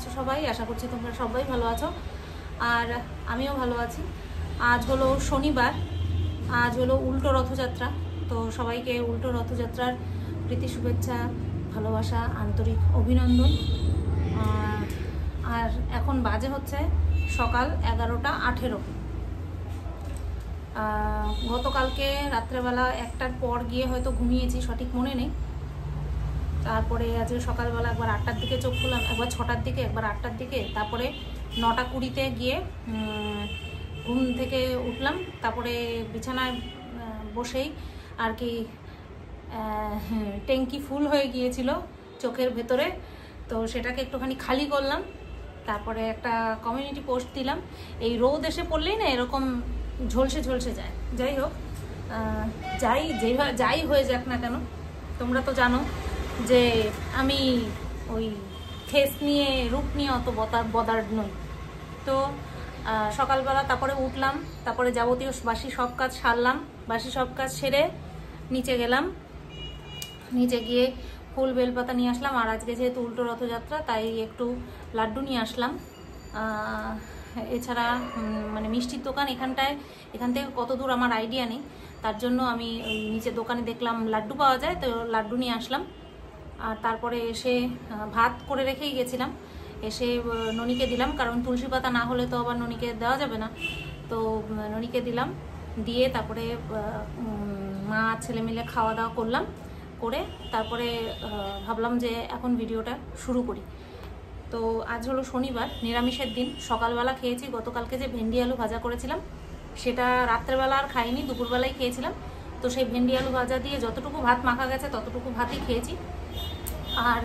আছো সবাই? আশা করছি তোমরা সবাই ভালো আছো, আর আমিও ভালো আছি। আজ হলো শনিবার, আজ হলো উল্টো রথযাত্রা। তো সবাইকে উল্টো রথযাত্রার প্রীতি শুভেচ্ছা, ভালোবাসা, আন্তরিক অভিনন্দন। আর এখন বাজে হচ্ছে সকাল 11:18। গতকালকে রাত্রেবেলা 1টার পর গিয়ে হয়তো ঘুমিয়েছি, সঠিক মনে নেই। তারপরে আজকে সকালবেলা একবার 8টার দিকে চোখ খুললাম, একবার 6টার দিকে, একবার 8টার দিকে, তারপরে 9:20 গিয়ে ঘুম থেকে উঠলাম। তারপরে বিছানায় বসেই আর কি ট্যাঙ্কি ফুল হয়ে গিয়েছিল চোখের ভেতরে, তো সেটাকে একটুখানি খালি করলাম। তারপরে একটা কমিউনিটি পোস্ট দিলাম। এই রোদ এসে পড়লেই না এরকম ঝলসে ঝলসে যায়। যাই হোক, যাই হয়ে যাক না কেন, তোমরা তো জানো যে আমি ওই ফেস নিয়ে, রূপ নিয়ে অত বদার নই। তো সকালবেলা তারপরে উঠলাম, তারপরে যাবতীয় বাসি সব কাজ সারলাম। বাসি সব কাজ সেরে নিচে গেলাম, নিচে গিয়ে ফুল বেলপাতা নিয়ে আসলাম। আর আজকে যেহেতু উল্টো রথযাত্রা, তাই একটু লাড্ডু নিয়ে আসলাম। এছাড়া মানে মিষ্টির দোকান এখান থেকে কত দূর আমার আইডিয়া নেই, তার জন্য আমি ওই নিচে দোকানে দেখলাম লাড্ডু পাওয়া যায়, তো লাড্ডু নিয়ে আসলাম। আর তারপরে এসে ভাত করে রেখেই গেছিলাম, এসে ননিকে দিলাম, কারণ তুলসী পাতা না হলে তো আবার ননিকে দেওয়া যাবে না। তো ননিকে দিলাম, দিয়ে তারপরে মা ছেলে মিলে খাওয়া দাওয়া করলাম, করে তারপরে ভাবলাম যে এখন ভিডিওটা শুরু করি। তো আজ হলো শনিবার, নিরামিষের দিন। সকালবেলা খেয়েছি গতকালকে যে ভেন্ডি আলু ভাজা করেছিলাম, সেটা রাত্রেবেলা আর খাইনি, দুপুরবেলায় খেয়েছিলাম। তো সেই ভেন্ডি আলু ভাজা দিয়ে যতটুকু ভাত মাখা গেছে ততটুকু ভাতই খেয়েছি। আর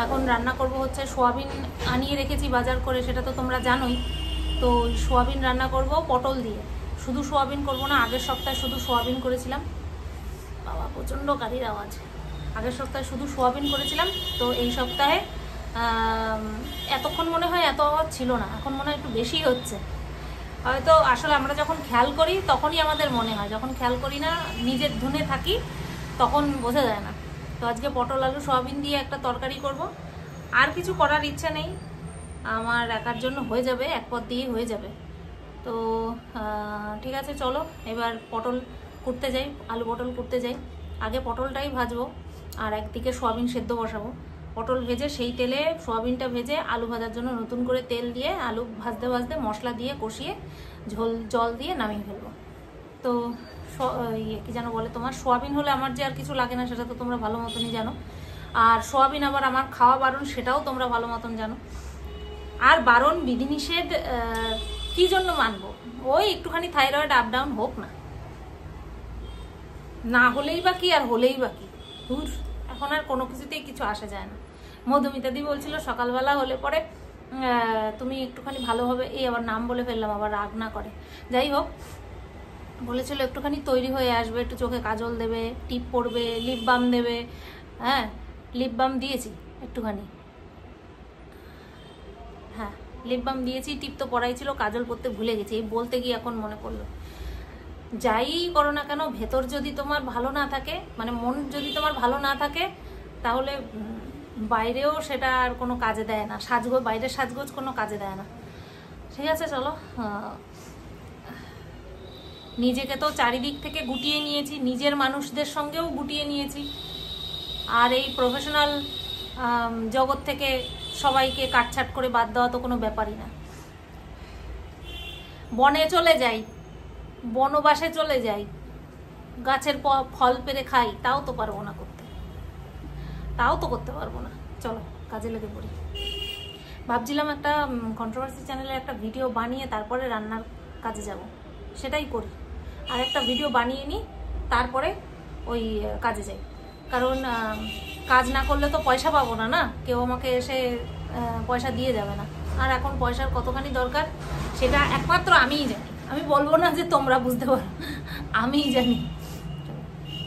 এখন রান্না করব হচ্ছে সোয়াবিন আনিয়ে রেখেছি বাজার করে, সেটা তো তোমরা জানোই। তো সোয়াবিন রান্না করব পটল দিয়ে। শুধু সোয়াবিন করব না, আগের সপ্তাহে শুধু সোয়াবিন করেছিলাম। বাবা প্রচণ্ড গাড়ির আওয়াজ। আগের সপ্তাহে শুধু সোয়াবিন করেছিলাম, তো এই সপ্তাহে এতক্ষণ মনে হয় এত আওয়াজ ছিল না, এখন মনে হয় একটু বেশি হচ্ছে। হয়তো আসলে আমরা যখন খেয়াল করি তখনই আমাদের মনে হয়, যখন খেয়াল করি না, নিজের ধুনে থাকি, তখন বোঝা যায় না। তো আজকে পটল আলু সোয়াবিন দিয়ে একটা তরকারি করব। আর কিছু করার ইচ্ছা নেই, আমার একার জন্য হয়ে যাবে, এক পদ দিয়েই হয়ে যাবে। তো ঠিক আছে, চলো এবার পটল কুটতে যাই, আলু পটল কুটতে যাই। আগে পটলটাই ভাজবো, আর একদিকে সোয়াবিন সেদ্ধ বসাবো। পটল ভেজে সেই তেলে সোয়াবিনটা ভেজে আলু ভাজার জন্য নতুন করে তেল দিয়ে আলু ভাজতে ভাজতে মশলা দিয়ে কষিয়ে জল দিয়ে নামিয়ে ফেলবো। তো কি যেন বলে তোমার, সোয়াবিন হলে আমার যে আর কিছু লাগে না সেটা তো তোমরা ভালো মতনই জানো। আর সোয়াবিন আবার আমার খাওয়া বারণ, সেটাও তোমরা ভালো মতন জানো। আর বারণ বিধিনিষেধ কি জন্য মানবো? ওই একটুখানি থাইরয়েড আপ ডাউন হোক না, না হলেই বা কি আর হলেই বা কি, দূর, এখন আর কোনো কিছুতেই কিছু আসা যায় না। মধুমিতাদি বলছিল সকালবেলা হলে পরে তুমি একটুখানি ভালোভাবে, এই আবার নাম বলে ফেললাম, আবার রাগ না করে, যাই হোক, বলেছিল একটুখানি তৈরি হয়ে আসবে, একটু চোখে কাজল দেবে, টিপ পরবে, লিপ বাম দেবে। হ্যাঁ, লিপ বাম দিয়েছি একটুখানি, হ্যাঁ লিপ বাম দিয়েছি, টিপ তো পরাই ছিল, কাজল পরতে ভুলে গেছি, এই বলতে গিয়ে এখন মনে পড়লো। যাই করো না কেন, ভেতর যদি তোমার ভালো না থাকে, মানে মন যদি তোমার ভালো না থাকে, তাহলে বাইরেও সেটা আর কোনো কাজে দেয় না। বাইরের সাজগোজ কোনো কাজে দেয় না। ঠিক আছে, চলো। নিজেকে তো চারিদিক থেকে গুটিয়ে নিয়েছি, নিজের মানুষদের সঙ্গেও গুটিয়ে নিয়েছি, আর এই প্রফেশনাল জগৎ থেকে সবাইকে কাটছাট করে বাদ দেওয়া তো কোনো ব্যাপারই না। বনে চলে যাই, বনবাসে চলে যাই, গাছের ফল পেরে খাই, তাও তো পারবো না করতে, তাও তো করতে পারবো না। চলো কাজে লেগে পড়ি। ভাবছিলাম একটা কন্ট্রোভার্সি চ্যানেলে একটা ভিডিও বানিয়ে তারপরে রান্নার কাজে যাব, সেটাই করি। আর একটা ভিডিও বানিয়ে নিই, তারপরে ওই কাজে যাই, কারণ কাজ না করলে তো পয়সা পাবো না, না কেউ আমাকে এসে পয়সা দিয়ে যাবে না। আর এখন পয়সার কতখানি দরকার সেটা একমাত্র আমিই জানি। আমি বলবো না যে তোমরা বুঝতে পারো, আমিই জানি।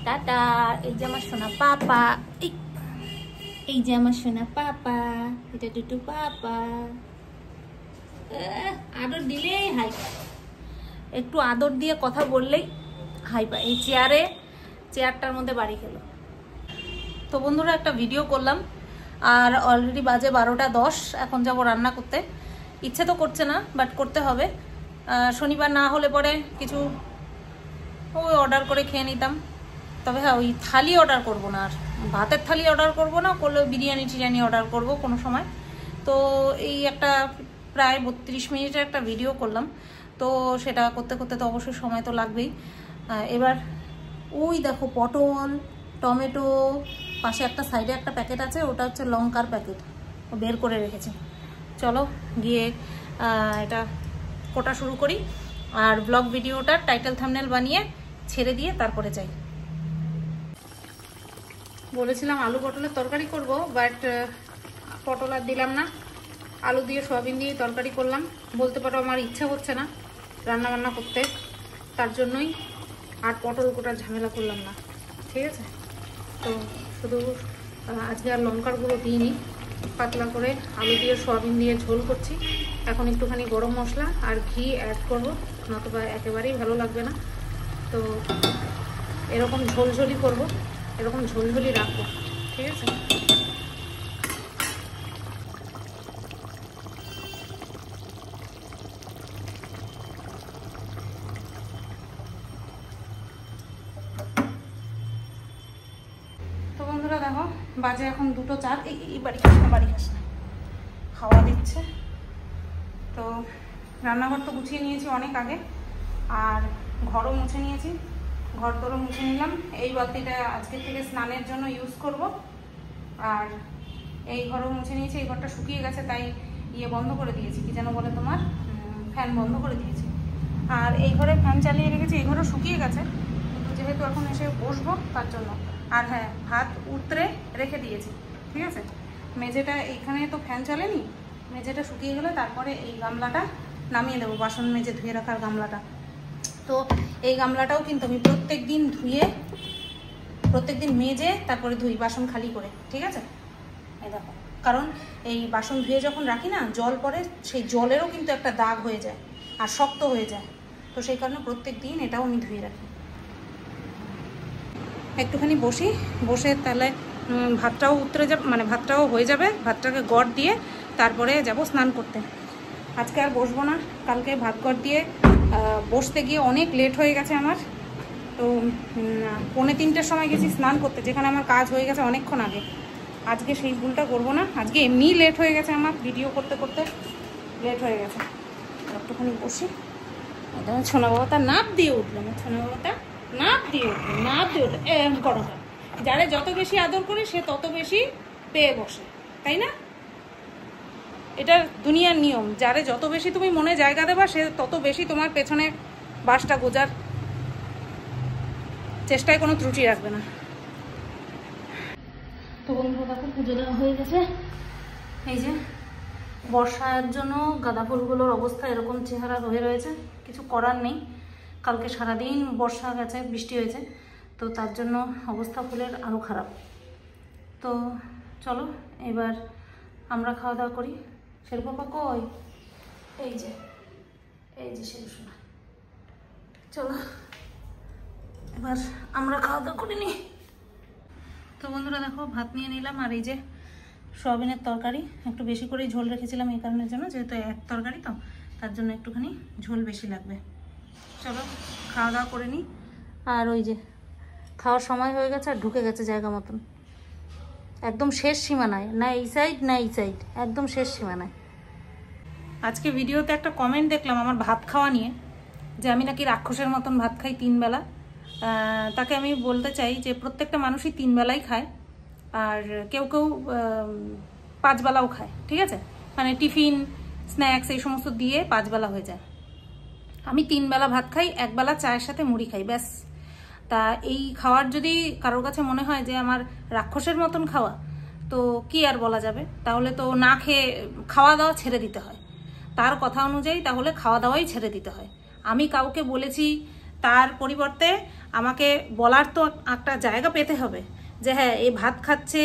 টাটা। এই যে আমার সোনা পাপা, এই যে আমার সোনা পাপা, এটা টুটু পাপা। আদর দিলেই হাই পায়, একটু আদর দিয়ে কথা বললেই হাই পায়। এই চেয়ারটার মধ্যে বাড়ি খেলো। তো বন্ধুরা, একটা ভিডিও করলাম, আর অলরেডি বাজে 12টা 10। এখন যাব রান্না করতে। ইচ্ছে তো করছে না, বাট করতে হবে। শনিবার না হলে পরে কিছু ওই অর্ডার করে খেয়ে নিতাম। তবে হ্যাঁ, ওই থালি অর্ডার করব না, আর ভাতের থালি অর্ডার করব না, করলেও বিরিয়ানি টিরিয়ানি অর্ডার করব কোনো সময়। তো এই একটা প্রায় 32 মিনিটের একটা ভিডিও করলাম, তো সেটা করতে করতে তো অবশ্যই সময় তো লাগবেই। এবার ওই দেখো পটল, টমেটো, পাশে একটা সাইডে একটা প্যাকেট আছে, ওটা হচ্ছে লঙ্কার প্যাকেট, বের করে রেখেছি। চলো গিয়ে এটা কোটা শুরু করি, আর ব্লগ ভিডিওটার টাইটেল থাম্বনেল বানিয়ে ছেড়ে দিয়ে তারপরে যাই। বলেছিলাম আলু পটলের তরকারি করব, বাট পটল আর দিলাম না, আলু দিয়ে সয়াবিন দিয়ে তরকারি করলাম। বলতে পারো আমার ইচ্ছা হচ্ছে না রান্না বান্না করতে, তার জন্যই আর পটল কোটার ঝামেলা করলাম না। ঠিক আছে, তো শুধু আজকে আর লঙ্কার গুঁড়ো দিইনি, পাতলা করে আলু দিয়ে সয়াবিন দিয়ে ঝোল করছি। এখন একটুখানি গরম মশলা আর ঘি অ্যাড করবো, নতুবা একেবারেই ভালো লাগবে না। তো এরকম ঝোলঝোলি করবো, এরকম ঝোলঝোলি রাখবো। ঠিক আছে, তো বন্ধুরা দেখো বাজে এখন 2:04। এই বাড়ি খাস না, বাড়ি খাস না, হাওয়া দিচ্ছে। তো রান্নাঘর তো গুছিয়ে নিয়েছি অনেক আগে, আর ঘরও মুছে নিয়েছি, ঘর তোরও মুছে নিলাম। এই বালতিটা আজকের থেকে স্নানের জন্য ইউজ করব। আর এই ঘরও মুছে নিয়েছি, এই ঘরটা শুকিয়ে গেছে তাই বন্ধ করে দিয়েছি, কি যেন বলে তোমার, ফ্যান বন্ধ করে দিয়েছি। আর এই ঘরে ফ্যান চালিয়ে রেখেছি, এই ঘরও শুকিয়ে গেছে, কিন্তু যেহেতু এখন এসে বসবো তার জন্য। আর হ্যাঁ, ভাত উতরে রেখে দিয়েছি। ঠিক আছে, মেঝেটা এইখানে তো ফ্যান চলেনি, মেঝেটা শুকিয়ে গেলে তারপরে এই গামলাটা নামিয়ে দেবো, বাসন মেজে ধুয়ে রাখার গামলাটা। তো এই গামলাটাও কিন্তু আমি প্রত্যেক দিন ধুয়ে, প্রত্যেক দিন মেজে তারপরে ধুই, বাসন খালি করে। ঠিক আছে, এই দেখো, কারণ এই বাসন ধুয়ে যখন রাখি না, জল পরে, সেই জলেরও কিন্তু একটা দাগ হয়ে যায় আর শক্ত হয়ে যায়। তো সেই কারণে প্রত্যেক দিন এটাও আমি ধুয়ে রাখি। একটুখানি বসে তাহলে ভাতটাও উতরে যাবে, মানে ভাতটাও হয়ে যাবে, ভাতটাকে গড় দিয়ে তারপরে যাব স্নান করতে। আজকে আর বসবো না, কালকে ভাত গড় দিয়ে বসতে গিয়ে অনেক লেট হয়ে গেছে আমার। তো 2:45-র সময় গেছি স্নান করতে, যেখানে আমার কাজ হয়ে গেছে অনেকক্ষণ আগে। আজকে সেই ভুলটা করবো না, আজকে এমনিই লেট হয়ে গেছে আমার, ভিডিও করতে করতে লেট হয়ে গেছে। একটুখানি বসি। এটা ছোনা বাবাটা নাপ দিয়ে উঠলো, আমার ছোনা বাবাটা নাপ দিয়ে উঠলো, নাপ দিয়ে উঠলো। করো, যারে যত বেশি আদর করে সে তত বেশি পেয়ে বসে, তাই না? এটা দুনিয়ার নিয়ম, যারে যত বেশি তুমি মনে জায়গা দেবা সে তত বেশি তোমার পেছনে বাসটা গোজার চেষ্টায় কোনো ত্রুটি রাখবে না। তো বন্ধুরা দেখো পুজো দেওয়া হয়ে গেছে। এই যে বর্ষার জন্য গাঁদা ফুলগুলোর অবস্থা এরকম চেহারা হয়ে রয়েছে, কিছু করার নেই। কালকে সারাদিন বর্ষা গেছে, বৃষ্টি হয়েছে, তো তার জন্য অবস্থা ফুলের আরও খারাপ। তো চলো এবার আমরা খাওয়া দাওয়া করি। শেরু পাপা কই? এই যে শেরু শোনা, চলো এবার আমরা খাওয়া দাওয়া করে নিই। তো বন্ধুরা দেখো ভাত নিয়ে নিলাম, আর এই যে সয়াবিনের তরকারি, একটু বেশি করেই ঝোল রেখেছিলাম এই কারণের জন্য, যেহেতু এক তরকারি তো তার জন্য একটুখানি ঝোল বেশি লাগবে। চলো খাওয়া দাওয়া করে নিই। আর ওই যে খাওয়ার সময় হয়ে গেছে আর ঢুকে গেছে জায়গা মতন, একদম শেষ সীমানায়, না এই সাইড না এই সাইড, একদম শেষ সীমানায়। আজকে ভিডিওতে একটা কমেন্ট দেখলাম আমার ভাত খাওয়া নিয়ে, যে আমি নাকি রাক্ষসের মতন ভাত খাই 3 বেলা। তাকে আমি বলতে চাই যে প্রত্যেকটা মানুষই 3 বেলাই খায়, আর কেউ কেউ 5 বেলাও খায়। ঠিক আছে, মানে টিফিন স্ন্যাক্স এই সমস্ত দিয়ে 5 বেলা হয়ে যায়। আমি 3 বেলা ভাত খাই, 1 বেলা চায়ের সাথে মুড়ি খাই, ব্যাস। তা এই খাওয়ার যদি কারোর কাছে মনে হয় যে আমার রাক্ষসের মতন খাওয়া, তো কি আর বলা যাবে, তাহলে তো না খেয়ে খাওয়া দাওয়া ছেড়ে দিতে হয়। তার কথা অনুযায়ী তাহলে খাওয়া দাওয়াই ছেড়ে দিতে হয়। আমি কাউকে বলেছি, তার পরিবর্তে আমাকে বলার তো একটা জায়গা পেতে হবে যে হ্যাঁ এই ভাত খাচ্ছে,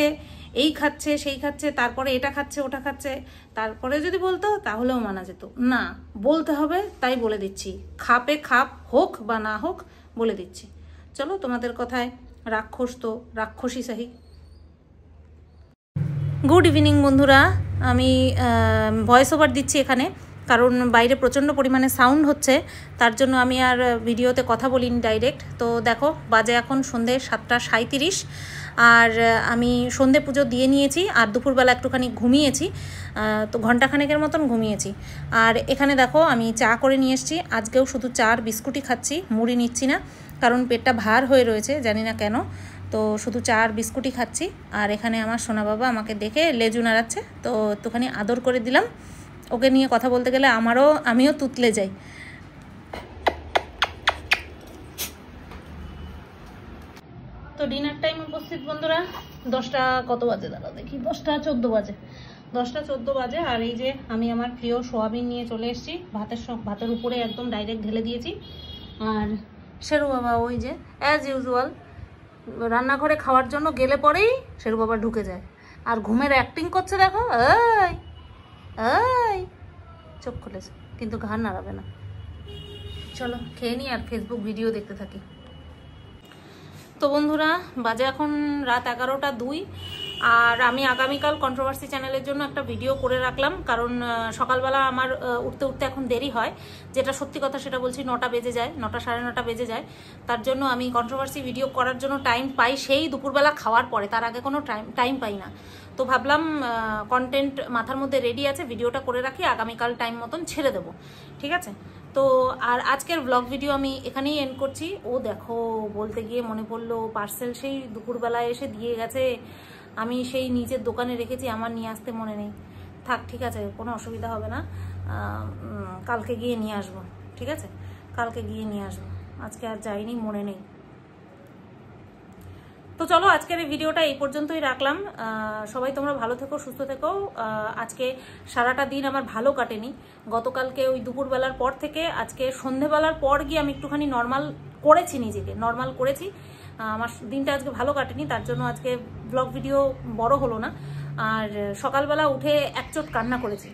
এই খাচ্ছে, সেই খাচ্ছে, তারপরে এটা খাচ্ছে, ওটা খাচ্ছে, তারপরে যদি বলতো তাহলেও মানা যেত। না, বলতে হবে, তাই বলে দিচ্ছি। খাপে খাপ হোক বা না হোক বলে দিচ্ছি। চলো তোমাদের কথায় রাক্ষস তো রাক্ষসী সাহি। গুড ইভিনিং বন্ধুরা, আমি ভয়েস ওভার দিচ্ছি এখানে, কারণ বাইরে প্রচণ্ড পরিমাণে সাউন্ড হচ্ছে, তার জন্য আমি আর ভিডিওতে কথা বলিনি ডাইরেক্ট। তো দেখো বাজে এখন সন্ধ্যে 7:37, আর আমি সন্ধে পুজো দিয়ে নিয়েছি, আর দুপুরবেলা একটুখানি ঘুমিয়েছি, তো ঘন্টাখানেকের মতন ঘুমিয়েছি। আর এখানে দেখো আমি চা করে নিয়ে এসেছি, আজকেও শুধু চা আর বিস্কুটই খাচ্ছি, মুড়ি নিচ্ছি না, কারণ পেটটা ভার হয়ে রয়েছে জানি না কেন, তো শুধু চা আর বিস্কুটই খাচ্ছি। আর এখানে আমার সোনা বাবা আমাকে দেখে লেজু নাড়াচ্ছে, তো একটুখানি আদর করে দিলাম। ওকে নিয়ে কথা বলতে গেলে আমিও তুতলে যাই। তো ডিনার টাইম উপস্থিত বন্ধুরা, 10টা কত বাজে দাঁড়া দেখি, 10:14 বাজে, 10:14 বাজে। আর এই যে আমি আমার প্রিয় সোয়াবিন নিয়ে চলে এসেছি, ভাতের উপরে একদম ডাইরেক্ট ঢেলে দিয়েছি। আর শেরু বাবা ওই যে অ্যাজ ইউজুয়াল রান্নাঘরে খাওয়ার জন্য গেলে পরেই শেরু বাবা ঢুকে যায়, আর ঘুমের অ্যাক্টিং করছে দেখো, এই এই চোখ খুলেছে কিন্তু ঘাড় নাড়াবে না। চলো খেয়ে নিই আর ফেসবুক ভিডিও দেখতে থাকি। তো বন্ধুরা বাজে এখন রাত 11:02, আর আমি আগামীকাল কন্ট্রোভার্সি চ্যানেলের জন্য একটা ভিডিও করে রাখলাম, কারণ সকালবেলা আমার উঠতে উঠতে এখন দেরি হয়, যেটা সত্যি কথা সেটা বলছি, 9টা বেজে যায়, 9টা সাড়ে 9টা বেজে যায়। তার জন্য আমি কন্ট্রোভার্সি ভিডিও করার জন্য টাইম পাই সেই দুপুরবেলা খাওয়ার পরে, তার আগে কোনো টাইম পাই না। তো ভাবলাম কন্টেন্ট মাথার মধ্যে রেডি আছে, ভিডিওটা করে রাখি, আগামীকাল টাইম মতন ছেড়ে দেবো, ঠিক আছে। তো আর আজকের ব্লগ ভিডিও আমি এখানেই এন্ড করছি। ও দেখো বলতে গিয়ে মনে পড়লো, পার্সেল সেই দুপুরবেলায় এসে দিয়ে গেছে, আমি সেই নিজের দোকানে রেখেছি, আমার নিয়ে আসতে মনে নেই। থাক, ঠিক আছে, কোনো অসুবিধা হবে না, কালকে গিয়ে নিয়ে আসবো, ঠিক আছে, কালকে গিয়ে নিয়ে আসবো, আজকে আর যাইনি, মনে নেই। তো চলো আজকের এই ভিডিওটা এই পর্যন্তই রাখলাম। সবাই তোমরা ভালো থেকো, সুস্থ থেকো। আজকে সারাটা দিন আমার ভালো কাটেনি, গতকালকে ওই দুপুরবেলার পর থেকে আজকে সন্ধেবেলার পর গিয়ে আমি একটুখানি নর্মাল করেছি, নিজেকে নর্মাল করেছি, আমার দিনটা আজকে ভালো কাটেনি, তার জন্য আজকে ব্লগ ভিডিও বড় হলো না। আর সকালবেলা উঠে একচোট কান্না করেছি,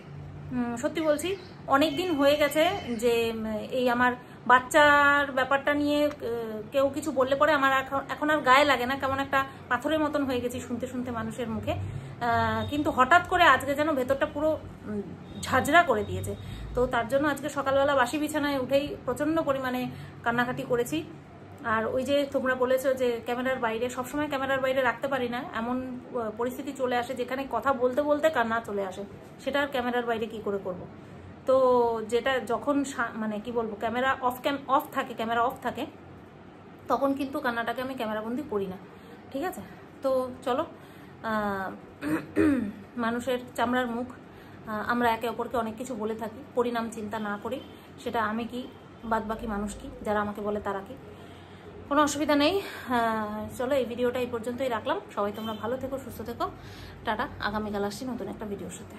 সত্যি বলছি, অনেক দিন হয়ে গেছে যে এই আমার বাচ্চার ব্যাপারটা নিয়ে কেউ কিছু বললে পরে আমার এখন আর গায়ে লাগে না, কেমন একটা পাথরের মতন হয়ে গেছি শুনতে শুনতে মানুষের মুখে। কিন্তু হঠাৎ করে আজকে যেন ভেতরটা পুরো ঝাঁঝরা করে দিয়েছে। তো তার জন্য আজকে সকালবেলা বাসি বিছানায় উঠেই প্রচণ্ড পরিমাণে কান্নাকাটি করেছি। আর ওই যে তোমরা বলেছো যে ক্যামেরার বাইরে, সবসময় ক্যামেরার বাইরে রাখতে পারি না, এমন পরিস্থিতি চলে আসে যেখানে কথা বলতে বলতে কান্না চলে আসে, সেটা আর ক্যামেরার বাইরে কি করে করব। তো যেটা যখন মানে কি বলবো, ক্যামেরা অফ থাকে, তখন কিন্তু কান্নাটাকে আমি ক্যামেরাবন্দি করি না, ঠিক আছে। তো চলো, মানুষের চামড়ার মুখ, আমরা একে অপরকে অনেক কিছু বলে থাকি, পরিণাম চিন্তা না করি, সেটা আমি কি বাদ বাকি মানুষ কি, যারা আমাকে বলে তারা কি, কোনো অসুবিধা নেই। চলো এই ভিডিওটা এই পর্যন্তই রাখলাম, সবাই তোমরা ভালো থেকো, সুস্থ থেকো, টাটা, আগামীকাল আসছি নতুন একটা ভিডিওর সাথে।